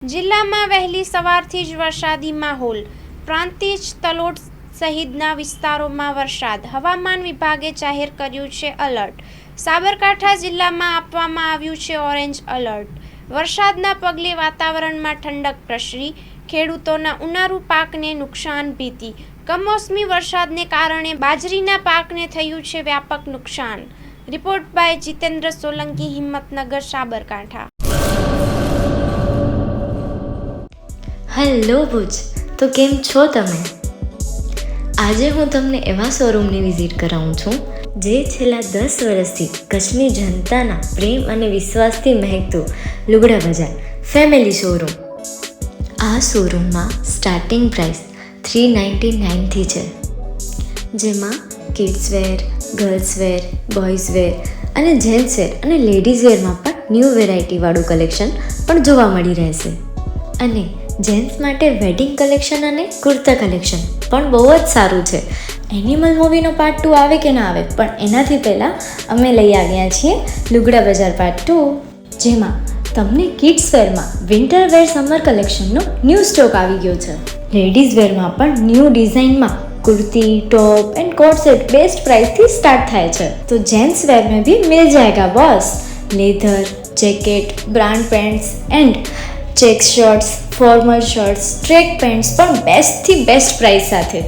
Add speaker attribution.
Speaker 1: જિલ્લામાં વહેલી સવારથી જ વરસાદી માહોલ. પ્રાંતિજ, તલોદ સહિતના વિસ્તારોમાં વરસાદ. હવામાન વિભાગે જાહેર કર્યું છે એલર્ટ. સાબરકાંઠા જિલ્લામાં આપવામાં આવ્યું છે ઓરેન્જ એલર્ટ. વરસાદના પગલે વાતાવરણમાં ઠંડક પ્રસરી. ખેડૂતોના ઉનાળુ પાકને નુકસાન ભીતિ. કમોસમી વરસાદને કારણે બાજરીના પાકને થયું છે વ્યાપક નુકસાન. Report by Jitendra Solanki, Himmatnagar, Sabarkantha.
Speaker 2: Hello Bhuj, તો કેમ છો તમે? આજે હું તમને એવા શોરૂમની વિઝિટ કરાવું છું જે છેલ્લા 10 વર્ષથી કચ્છની જનતાના પ્રેમ અને વિશ્વાસથી મહેકતું લુગડા બજાર ફેમિલી શોરૂમ. આ શોરૂમમાં સ્ટાર્ટિંગ પ્રાઇસ 399થી છે, જેમાં kids wear, girls wear, boys wear અને જેન્ટ્સ વેર અને લેડીઝ વેરમાં પણ ન્યૂ વેરાયટીવાળું કલેક્શન પણ જોવા મળી રહેશે. અને જેન્ટ્સ માટે વેડિંગ કલેક્શન અને કુર્તા કલેક્શન પણ બહુ જ સારું છે. એનિમલ મૂવીનો પાર્ટ 2 આવે કે ના આવે, પણ એનાથી પહેલાં અમે લઈ આવ્યા છીએ લુગડા બજાર પાર્ટ 2, જેમાં તમને કિડ્સ વેરમાં વિન્ટર વેર સમર કલેક્શનનો ન્યૂ સ્ટોક આવી ગયો છે. લેડીઝ વેરમાં પણ ન્યૂ ડિઝાઇનમાં kurti, top and coat set best price थी स्टार्ट थाय छे. तो जेंट्स वेर में भी मिल जाएगा boss. Leather, jacket, brand pants and check shirts, formal shirts, track pants પણ બેસ્ટ થી બેસ્ટ પ્રાઇસ સાથે.